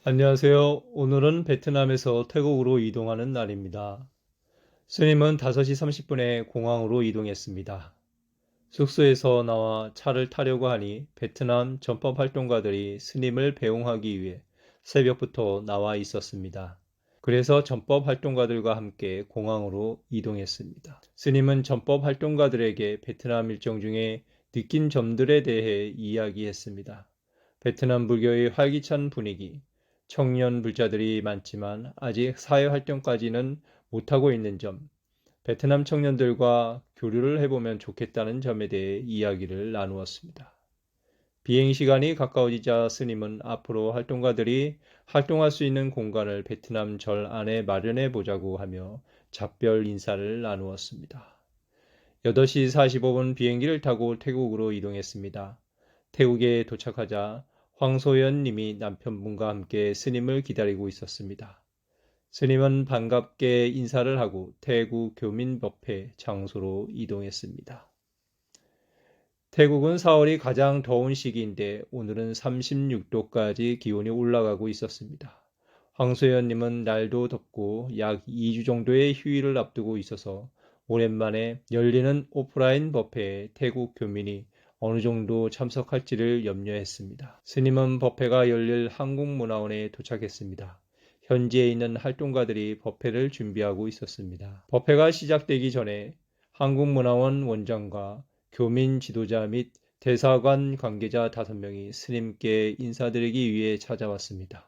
안녕하세요. 오늘은 베트남에서 태국으로 이동하는 날입니다. 스님은 5시 30분에 공항으로 이동했습니다. 숙소에서 나와 차를 타려고 하니 베트남 전법 활동가들이 스님을 배웅하기 위해 새벽부터 나와 있었습니다. 그래서 전법 활동가들과 함께 공항으로 이동했습니다. 스님은 전법 활동가들에게 베트남 일정 중에 느낀 점들에 대해 이야기했습니다. 베트남 불교의 활기찬 분위기, 청년 불자들이 많지만 아직 사회활동까지는 못하고 있는 점, 베트남 청년들과 교류를 해보면 좋겠다는 점에 대해 이야기를 나누었습니다. 비행 시간이 가까워지자 스님은 앞으로 활동가들이 활동할 수 있는 공간을 베트남 절 안에 마련해 보자고 하며 작별 인사를 나누었습니다. 8시 45분 비행기를 타고 태국으로 이동했습니다. 태국에 도착하자 황소연 님이 남편분과 함께 스님을 기다리고 있었습니다. 스님은 반갑게 인사를 하고 태국 교민법회 장소로 이동했습니다. 태국은 4월이 가장 더운 시기인데 오늘은 36도까지 기온이 올라가고 있었습니다. 황소연님은 날도 덥고 약 2주 정도의 휴일을 앞두고 있어서 오랜만에 열리는 오프라인 법회에 태국 교민이 어느 정도 참석할지를 염려했습니다. 스님은 법회가 열릴 한국문화원에 도착했습니다. 현지에 있는 활동가들이 법회를 준비하고 있었습니다. 법회가 시작되기 전에 한국문화원 원장과 교민 지도자 및 대사관 관계자 5명이 스님께 인사드리기 위해 찾아왔습니다.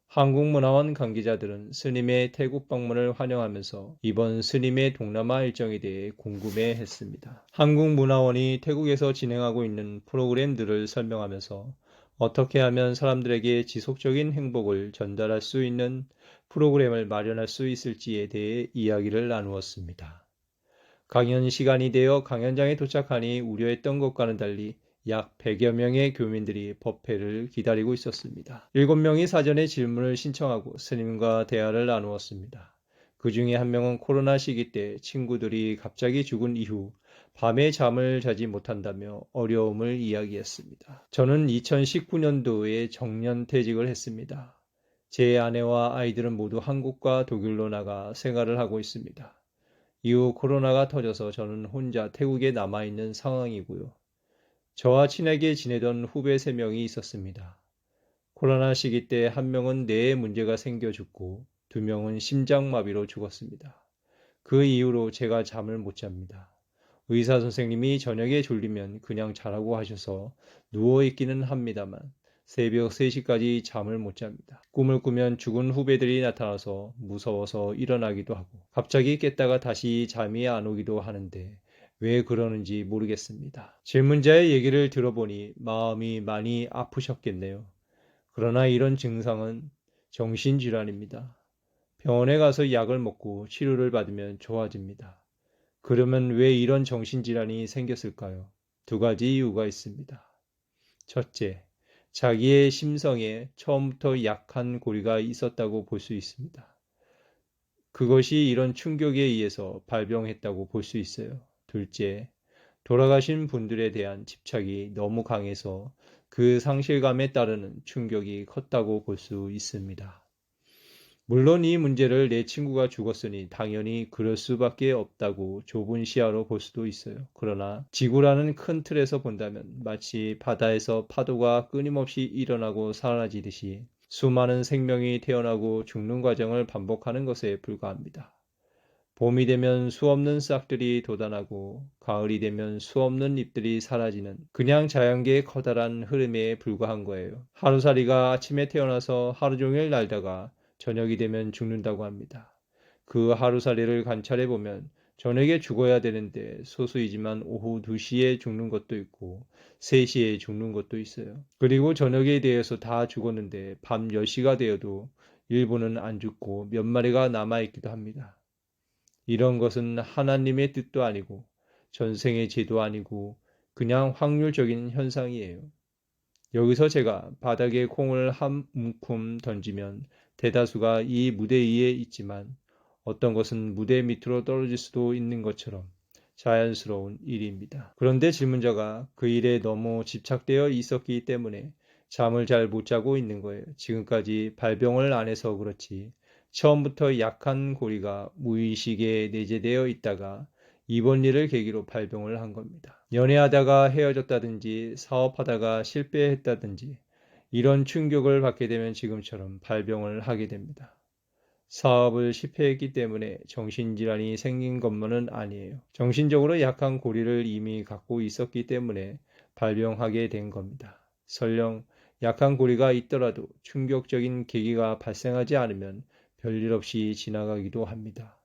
한국문화원 관계자들은 스님의 태국 방문을 환영하면서 이번 스님의 동남아 일정에 대해 궁금해했습니다. 한국문화원이 태국에서 진행하고 있는 프로그램들을 설명하면서 어떻게 하면 사람들에게 지속적인 행복을 전달할 수 있는 프로그램을 마련할 수 있을지에 대해 이야기를 나누었습니다. 강연 시간이 되어 강연장에 도착하니 우려했던 것과는 달리 약 100여 명의 교민들이 법회를 기다리고 있었습니다. 7명이 사전에 질문을 신청하고 스님과 대화를 나누었습니다. 그 중에 한 명은 코로나 시기 때 친구들이 갑자기 죽은 이후 밤에 잠을 자지 못한다며 어려움을 이야기했습니다. 저는 2019년도에 정년퇴직을 했습니다. 제 아내와 아이들은 모두 한국과 독일로 나가 생활을 하고 있습니다. 이후 코로나가 터져서 저는 혼자 태국에 남아있는 상황이고요. 저와 친하게 지내던 후배 3명이 있었습니다. 코로나 시기 때 한 명은 뇌에 문제가 생겨 죽고 2명은 심장마비로 죽었습니다. 그 이후로 제가 잠을 못 잡니다. 의사 선생님이 저녁에 졸리면 그냥 자라고 하셔서 누워있기는 합니다만 새벽 3시까지 잠을 못 잡니다. 꿈을 꾸면 죽은 후배들이 나타나서 무서워서 일어나기도 하고 갑자기 깼다가 다시 잠이 안 오기도 하는데 왜 그러는지 모르겠습니다. 질문자의 얘기를 들어보니 마음이 많이 아프셨겠네요. 그러나 이런 증상은 정신질환입니다. 병원에 가서 약을 먹고 치료를 받으면 좋아집니다. 그러면 왜 이런 정신질환이 생겼을까요? 2가지 이유가 있습니다. 첫째, 자기의 심성에 처음부터 약한 고리가 있었다고 볼 수 있습니다. 그것이 이런 충격에 의해서 발병했다고 볼 수 있어요. 둘째, 돌아가신 분들에 대한 집착이 너무 강해서 그 상실감에 따르는 충격이 컸다고 볼 수 있습니다. 물론 이 문제를 내 친구가 죽었으니 당연히 그럴 수밖에 없다고 좁은 시야로 볼 수도 있어요. 그러나 지구라는 큰 틀에서 본다면 마치 바다에서 파도가 끊임없이 일어나고 사라지듯이 수많은 생명이 태어나고 죽는 과정을 반복하는 것에 불과합니다. 봄이 되면 수없는 싹들이 돋아나고 가을이 되면 수없는 잎들이 사라지는 그냥 자연계의 커다란 흐름에 불과한 거예요. 하루살이가 아침에 태어나서 하루 종일 날다가 저녁이 되면 죽는다고 합니다. 그 하루살이를 관찰해 보면 저녁에 죽어야 되는데 소수이지만 오후 2시에 죽는 것도 있고 3시에 죽는 것도 있어요. 그리고 저녁에 대해서 다 죽었는데 밤 10시가 되어도 일부는 안 죽고 몇 마리가 남아있기도 합니다. 이런 것은 하나님의 뜻도 아니고 전생의 죄도 아니고 그냥 확률적인 현상이에요. 여기서 제가 바닥에 콩을 한 움큼 던지면 대다수가 이 무대 위에 있지만 어떤 것은 무대 밑으로 떨어질 수도 있는 것처럼 자연스러운 일입니다. 그런데 질문자가 그 일에 너무 집착되어 있었기 때문에 잠을 잘 못 자고 있는 거예요. 지금까지 발병을 안 해서 그렇지. 처음부터 약한 고리가 무의식에 내재되어 있다가 이번 일을 계기로 발병을 한 겁니다. 연애하다가 헤어졌다든지 사업하다가 실패했다든지 이런 충격을 받게 되면 지금처럼 발병을 하게 됩니다. 사업을 실패했기 때문에 정신질환이 생긴 것만은 아니에요. 정신적으로 약한 고리를 이미 갖고 있었기 때문에 발병하게 된 겁니다. 설령 약한 고리가 있더라도 충격적인 계기가 발생하지 않으면 별일 없이 지나가기도 합니다.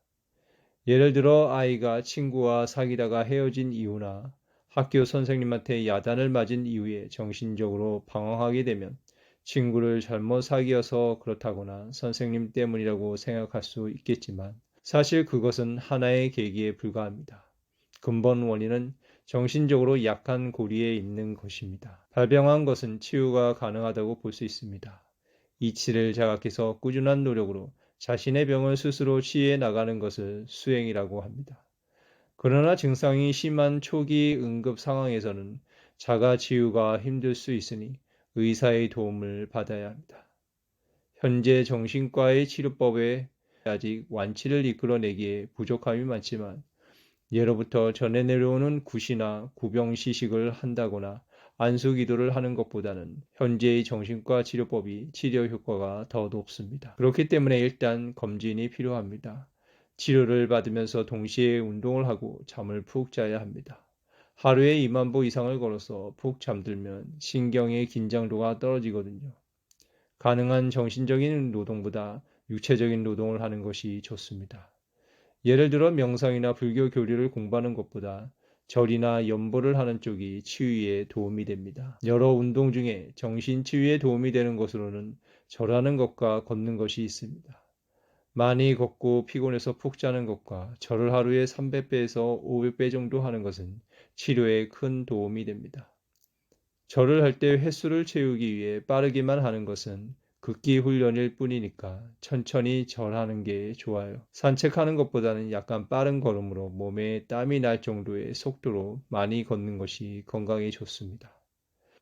예를 들어 아이가 친구와 사귀다가 헤어진 이유나 학교 선생님한테 야단을 맞은 이후에 정신적으로 방황하게 되면 친구를 잘못 사귀어서 그렇다거나 선생님 때문이라고 생각할 수 있겠지만 사실 그것은 하나의 계기에 불과합니다. 근본 원인은 정신적으로 약한 고리에 있는 것입니다. 발병한 것은 치유가 가능하다고 볼 수 있습니다. 이치를 자각해서 꾸준한 노력으로 자신의 병을 스스로 치유해 나가는 것을 수행이라고 합니다. 그러나 증상이 심한 초기 응급 상황에서는 자가 치유가 힘들 수 있으니 의사의 도움을 받아야 합니다. 현재 정신과의 치료법에 아직 완치를 이끌어내기에 부족함이 많지만 예로부터 전해 내려오는 굿이나 구병시식을 한다거나 안수기도를 하는 것보다는 현재의 정신과 치료법이 치료 효과가 더 높습니다. 그렇기 때문에 일단 검진이 필요합니다. 치료를 받으면서 동시에 운동을 하고 잠을 푹 자야 합니다. 하루에 2만 보 이상을 걸어서 푹 잠들면 신경의 긴장도가 떨어지거든요. 가능한 정신적인 노동보다 육체적인 노동을 하는 것이 좋습니다. 예를 들어 명상이나 불교 교리를 공부하는 것보다 절이나 연보를 하는 쪽이 치유에 도움이 됩니다. 여러 운동 중에 정신 치유에 도움이 되는 것으로는 절하는 것과 걷는 것이 있습니다. 많이 걷고 피곤해서 푹 자는 것과 절을 하루에 300배에서 500배 정도 하는 것은 치료에 큰 도움이 됩니다. 절을 할 때 횟수를 채우기 위해 빠르게만 하는 것은 극기 훈련일 뿐이니까 천천히 절하는 게 좋아요. 산책하는 것보다는 약간 빠른 걸음으로 몸에 땀이 날 정도의 속도로 많이 걷는 것이 건강에 좋습니다.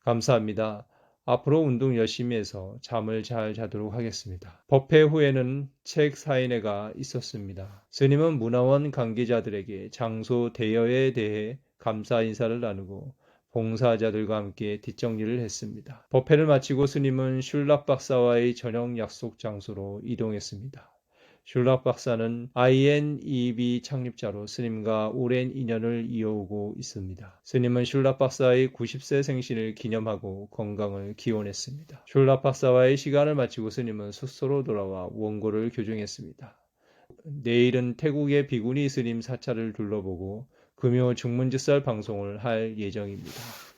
감사합니다. 앞으로 운동 열심히 해서 잠을 잘 자도록 하겠습니다. 법회 후에는 책 사인회가 있었습니다. 스님은 문화원 관계자들에게 장소 대여에 대해 감사 인사를 나누고 봉사자들과 함께 뒷정리를 했습니다. 법회를 마치고 스님은 슐락 박사와의 저녁 약속 장소로 이동했습니다. 슐락 박사는 INEB 창립자로 스님과 오랜 인연을 이어오고 있습니다. 스님은 슐락 박사의 90세 생신을 기념하고 건강을 기원했습니다. 슐락 박사와의 시간을 마치고 스님은 숙소로 돌아와 원고를 교정했습니다. 내일은 태국의 비구니 스님 사찰을 둘러보고 금요 중문지살 방송을 할 예정입니다.